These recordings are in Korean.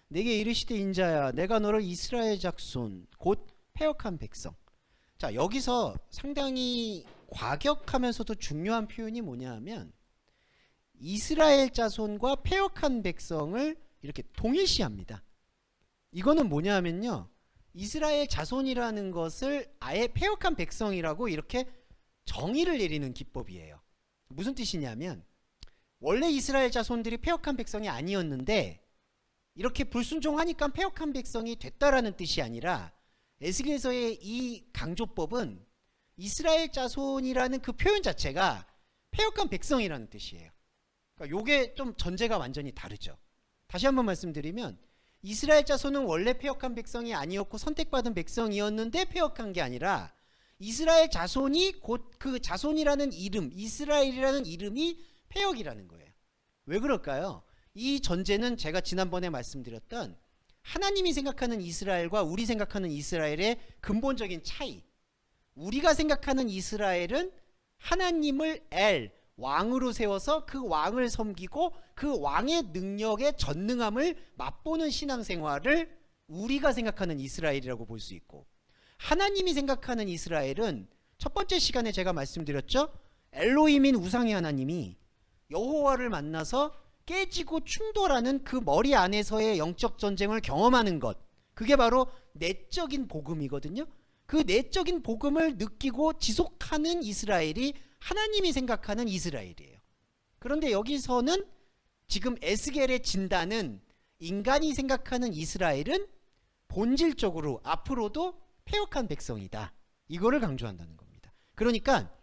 내게 이르시되 인자야 내가 너를 이스라엘 작손 곧 패역한 백성. 자, 여기서 상당히 과격하면서도 중요한 표현이 뭐냐 하면 이스라엘 자손과 패역한 백성을 이렇게 동일시합니다. 이거는 뭐냐 하면요, 이스라엘 자손이라는 것을 아예 패역한 백성이라고 이렇게 정의를 내리는 기법이에요. 무슨 뜻이냐면 원래 이스라엘 자손들이 패역한 백성이 아니었는데 이렇게 불순종하니까 패역한 백성이 됐다라는 뜻이 아니라, 에스겔서의 이 강조법은 이스라엘 자손이라는 그 표현 자체가 패역한 백성이라는 뜻이에요. 그러니까 요게 좀 전제가 완전히 다르죠. 다시 한번 말씀드리면 이스라엘 자손은 원래 패역한 백성이 아니었고 선택받은 백성이었는데 패역한 게 아니라 이스라엘 자손이 곧 그 자손이라는 이름, 이스라엘이라는 이름이 패역이라는 거예요. 왜 그럴까요? 이 전제는 제가 지난번에 말씀드렸던 하나님이 생각하는 이스라엘과 우리 생각하는 이스라엘의 근본적인 차이. 우리가 생각하는 이스라엘은 하나님을 왕으로 세워서 그 왕을 섬기고 그 왕의 능력의 전능함을 맛보는 신앙생활을 우리가 생각하는 이스라엘이라고 볼 수 있고, 하나님이 생각하는 이스라엘은 첫 번째 시간에 제가 말씀드렸죠. 엘로힘인 우상의 하나님이 여호와를 만나서 깨지고 충돌하는 그 머리 안에서의 영적 전쟁을 경험하는 것, 그게 바로 내적인 복음이거든요. 그 내적인 복음을 느끼고 지속하는 이스라엘이 하나님이 생각하는 이스라엘이에요. 그런데 여기서는 지금 에스겔의 진단은 인간이 생각하는 이스라엘은 본질적으로 앞으로도 패역한 백성이다, 이거를 강조한다는 겁니다. 그러니까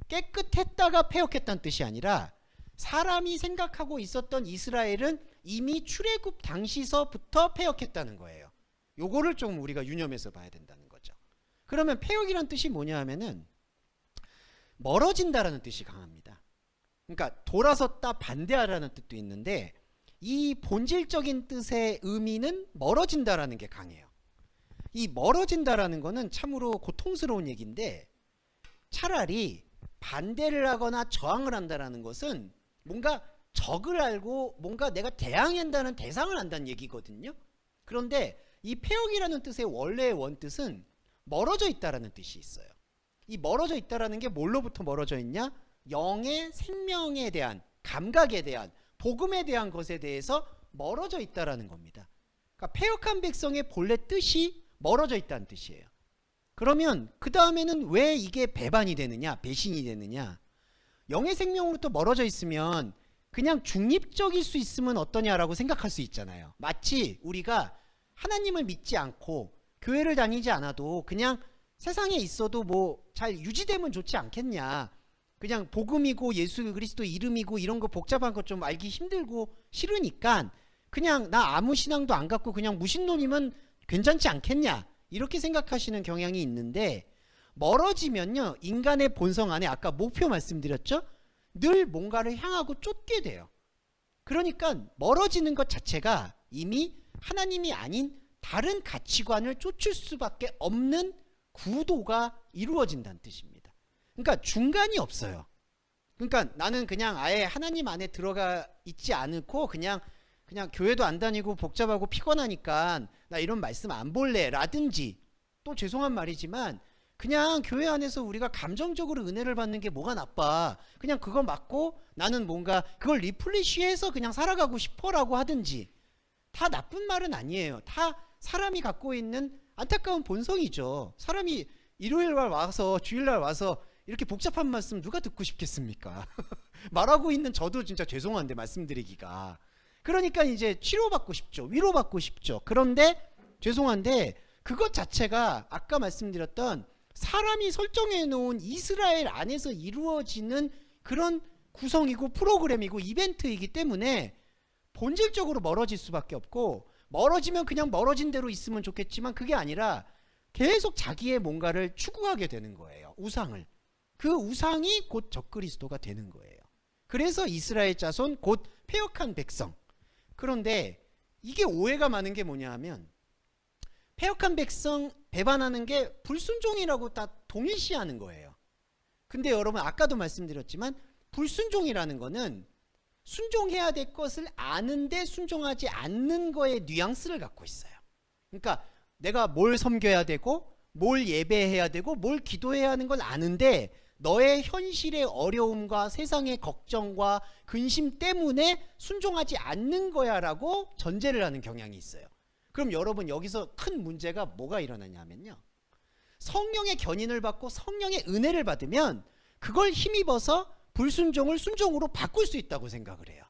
깨끗했다가 패역했다는 뜻이 아니라 사람이 생각하고 있었던 이스라엘은 이미 출애굽 당시서부터 패역했다는 거예요. 요거를 좀 우리가 유념해서 봐야 된다는 거죠. 그러면 패역이란 뜻이 뭐냐 하면은 멀어진다라는 뜻이 강합니다. 그러니까 돌아섰다, 반대하라는 뜻도 있는데 이 본질적인 뜻의 의미는 멀어진다라는 게 강해요. 이 멀어진다라는 거는 참으로 고통스러운 얘기인데, 차라리 반대를 하거나 저항을 한다라는 것은 뭔가 적을 알고 뭔가 내가 대항한다는 대상을 안다는 얘기거든요. 그런데 이 패역이라는 뜻의 원래의 원뜻은 멀어져 있다라는 뜻이 있어요. 이 멀어져 있다라는 게 뭘로부터 멀어져 있냐? 영의 생명에 대한, 감각에 대한, 복음에 대한 것에 대해서 멀어져 있다라는 겁니다. 그러니까 패역한 백성의 본래 뜻이 멀어져 있다는 뜻이에요. 그러면 그 다음에는 왜 이게 배반이 되느냐, 배신이 되느냐? 영의 생명으로부터 멀어져 있으면 그냥 중립적일 수 있으면 어떠냐라고 생각할 수 있잖아요. 마치 우리가 하나님을 믿지 않고 교회를 다니지 않아도 그냥 세상에 있어도 뭐 잘 유지되면 좋지 않겠냐, 그냥 복음이고 예수 그리스도 이름이고 이런 거 복잡한 거 좀 알기 힘들고 싫으니까 그냥 나 아무 신앙도 안 갖고 그냥 무신론이면 괜찮지 않겠냐, 이렇게 생각하시는 경향이 있는데, 멀어지면요 인간의 본성 안에 아까 목표 말씀드렸죠, 늘 뭔가를 향하고 쫓게 돼요. 그러니까 멀어지는 것 자체가 이미 하나님이 아닌 다른 가치관을 쫓을 수밖에 없는 구도가 이루어진다는 뜻입니다. 그러니까 중간이 없어요. 그러니까 나는 그냥 아예 하나님 안에 들어가 있지 않고 그냥 교회도 안 다니고 복잡하고 피곤하니까 나 이런 말씀 안 볼래 라든지, 또 죄송한 말이지만 그냥 교회 안에서 우리가 감정적으로 은혜를 받는 게 뭐가 나빠, 그냥 그거 맞고 나는 뭔가 그걸 리플리시해서 그냥 살아가고 싶어라고 하든지, 다 나쁜 말은 아니에요. 다 사람이 갖고 있는 안타까운 본성이죠. 사람이 일요일날 와서 주일날 와서 이렇게 복잡한 말씀 누가 듣고 싶겠습니까? 말하고 있는 저도 진짜 죄송한데 말씀드리기가. 그러니까 이제 치료받고 싶죠. 위로받고 싶죠. 그런데 죄송한데 그것 자체가 아까 말씀드렸던 사람이 설정해 놓은 이스라엘 안에서 이루어지는 그런 구성이고 프로그램이고 이벤트이기 때문에 본질적으로 멀어질 수밖에 없고, 멀어지면 그냥 멀어진 대로 있으면 좋겠지만 그게 아니라 계속 자기의 뭔가를 추구하게 되는 거예요. 우상을. 그 우상이 곧 적그리스도가 되는 거예요. 그래서 이스라엘 자손 곧 패역한 백성. 그런데 이게 오해가 많은 게 뭐냐 하면 패역한 백성 배반하는 게 불순종이라고 다 동일시하는 거예요. 근데 여러분 아까도 말씀드렸지만 불순종이라는 거는 순종해야 될 것을 아는데 순종하지 않는 거에 뉘앙스를 갖고 있어요. 그러니까 내가 뭘 섬겨야 되고 뭘 예배해야 되고 뭘 기도해야 하는 걸 아는데 너의 현실의 어려움과 세상의 걱정과 근심 때문에 순종하지 않는 거야 라고 전제를 하는 경향이 있어요. 그럼 여러분 여기서 큰 문제가 뭐가 일어나냐면요, 성령의 견인을 받고 성령의 은혜를 받으면 그걸 힘입어서 불순종을 순종으로 바꿀 수 있다고 생각을 해요.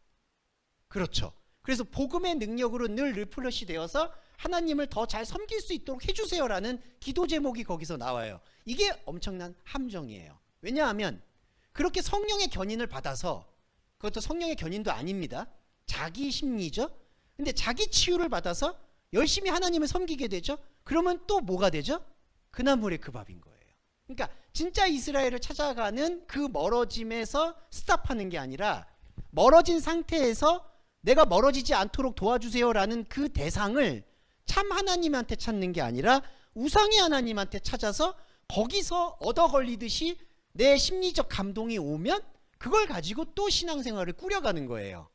그렇죠. 그래서 복음의 능력으로 늘 리플러시 되어서 하나님을 더 잘 섬길 수 있도록 해주세요라는 기도 제목이 거기서 나와요. 이게 엄청난 함정이에요. 왜냐하면 그렇게 성령의 견인을 받아서, 그것도 성령의 견인도 아닙니다, 자기 심리죠. 근데 자기 치유를 받아서 열심히 하나님을 섬기게 되죠. 그러면 또 뭐가 되죠? 그 나물의 그 밥인 거예요. 그러니까 진짜 이스라엘을 찾아가는 그 멀어짐에서 스탑하는 게 아니라 멀어진 상태에서 내가 멀어지지 않도록 도와주세요라는 그 대상을 참 하나님한테 찾는 게 아니라 우상의 하나님한테 찾아서 거기서 얻어 걸리듯이 내 심리적 감동이 오면 그걸 가지고 또 신앙생활을 꾸려가는 거예요.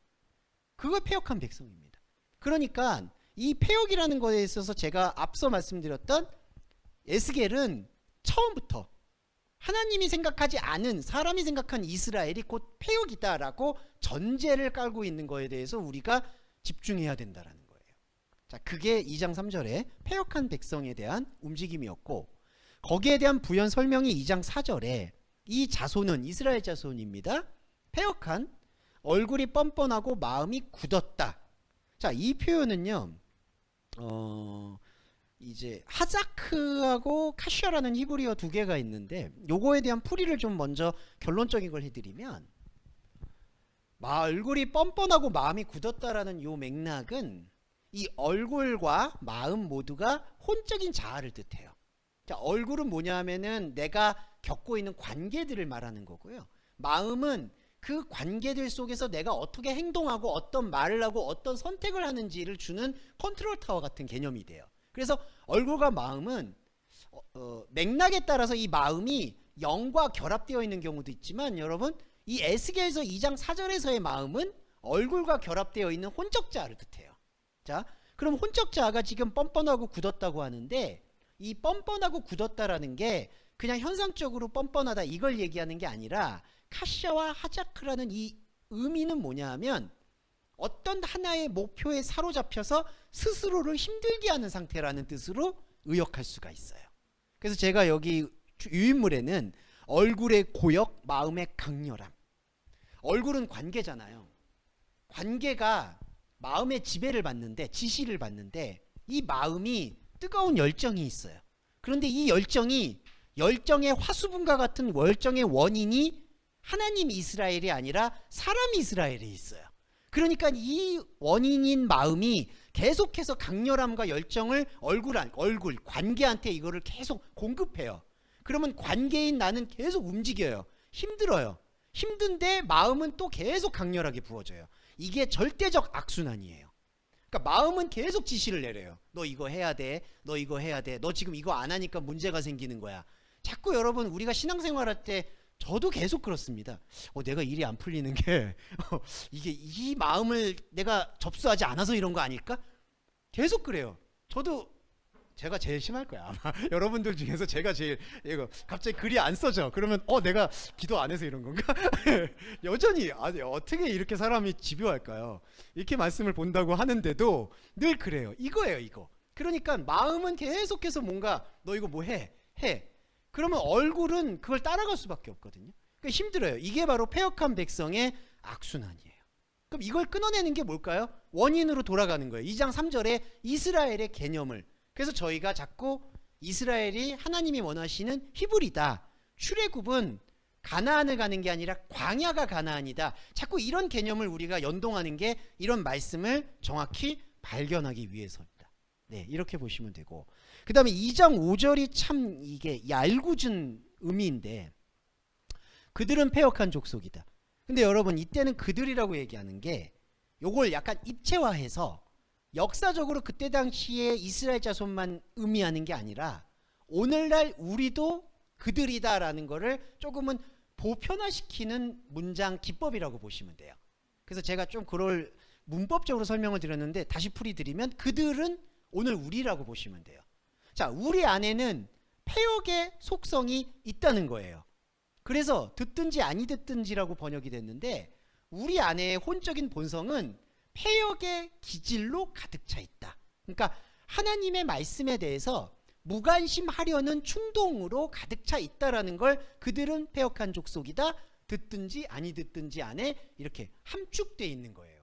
그걸 패역한 백성입니다. 그러니까 이 패역이라는 것에 있어서 제가 앞서 말씀드렸던 에스겔은 처음부터 하나님이 생각하지 않은, 사람이 생각한 이스라엘이 곧 패역이다라고 전제를 깔고 있는 거에 대해서 우리가 집중해야 된다라는 거예요. 자, 그게 2장 3절에 패역한 백성에 대한 움직임이었고, 거기에 대한 부연 설명이 2장 4절에 이 자손은 이스라엘 자손입니다. 패역한, 얼굴이 뻔뻔하고 마음이 굳었다. 자, 이 표현은요, 이제 하자크하고 카시아라는 히브리어 두 개가 있는데, 요거에 대한 풀이를 좀 먼저 결론적인 걸 해드리면, 얼굴이 뻔뻔하고 마음이 굳었다라는 요 맥락은 이 얼굴과 마음 모두가 혼적인 자아를 뜻해요. 자, 얼굴은 뭐냐 하면은 내가 겪고 있는 관계들을 말하는 거고요, 마음은 그 관계들 속에서 내가 어떻게 행동하고 어떤 말을 하고 어떤 선택을 하는지를 주는 컨트롤 타워 같은 개념이 돼요. 그래서 얼굴과 마음은 맥락에 따라서 이 마음이 영과 결합되어 있는 경우도 있지만, 여러분 이 에스겔서 2장 4절에서의 마음은 얼굴과 결합되어 있는 혼적자를 뜻해요. 자, 그럼 혼적자가 지금 뻔뻔하고 굳었다고 하는데, 이 뻔뻔하고 굳었다라는 게 그냥 현상적으로 뻔뻔하다 이걸 얘기하는 게 아니라, 카시아와 하자크라는 이 의미는 뭐냐 하면 어떤 하나의 목표에 사로잡혀서 스스로를 힘들게 하는 상태라는 뜻으로 의역할 수가 있어요. 그래서 제가 여기 유인물에는 얼굴의 고역, 마음의 강렬함. 얼굴은 관계잖아요. 관계가 마음의 지배를 받는데, 지시를 받는데, 이 마음이 뜨거운 열정이 있어요. 그런데 이 열정의 화수분과 같은 열정의 원인이 하나님 이스라엘이 아니라 사람 이스라엘에 있어요. 그러니까 이 원인인 마음이 계속해서 강렬함과 열정을 얼굴 관계한테 이거를 계속 공급해요. 그러면 관계인 나는 계속 움직여요. 힘들어요. 힘든데 마음은 또 계속 강렬하게 부어져요. 이게 절대적 악순환이에요. 그러니까 마음은 계속 지시를 내려요. 너 이거 해야 돼. 너 이거 해야 돼. 너 지금 이거 안 하니까 문제가 생기는 거야. 자꾸 여러분 우리가 신앙생활할 때, 저도 계속 그렇습니다. 내가 일이 안 풀리는 게 이게 이 마음을 내가 접수하지 않아서 이런 거 아닐까? 계속 그래요. 저도 제가 제일 심할 거야 아마. 여러분들 중에서 제가 제일, 이거 갑자기 글이 안 써져. 그러면 내가 기도 안 해서 이런 건가? 여전히 어떻게 이렇게 사람이 집요할까요? 이렇게 말씀을 본다고 하는데도 늘 그래요. 이거예요, 이거. 그러니까 마음은 계속해서 뭔가 너 이거 뭐 해. 그러면 얼굴은 그걸 따라갈 수밖에 없거든요. 그러니까 힘들어요. 이게 바로 패역한 백성의 악순환이에요. 그럼 이걸 끊어내는 게 뭘까요? 원인으로 돌아가는 거예요. 2장 3절에 이스라엘의 개념을. 그래서 저희가 자꾸 이스라엘이 하나님이 원하시는 히브리다, 출애굽은 가나안을 가는 게 아니라 광야가 가나안이다, 자꾸 이런 개념을 우리가 연동하는 게 이런 말씀을 정확히 발견하기 위해서입니다. 네, 이렇게 보시면 되고, 그 다음에 2장 5절이 참 이게 얄궂은 의미인데, 그들은 패역한 족속이다. 근데 여러분 이때는 그들이라고 얘기하는 게 요걸 약간 입체화해서 역사적으로 그때 당시에 이스라엘 자손만 의미하는 게 아니라 오늘날 우리도 그들이다라는 거를 조금은 보편화시키는 문장 기법이라고 보시면 돼요. 그래서 제가 좀 그걸 문법적으로 설명을 드렸는데 다시 풀이드리면 그들은 오늘 우리라고 보시면 돼요. 자, 우리 안에는 폐역의 속성이 있다는 거예요. 그래서 듣든지 아니 듣든지라고 번역이 됐는데 우리 안에 혼적인 본성은 폐역의 기질로 가득 차 있다. 그러니까 하나님의 말씀에 대해서 무관심하려는 충동으로 가득 차 있다라는 걸 그들은 폐역한 족속이다. 듣든지 아니 듣든지 안에 이렇게 함축되어 있는 거예요.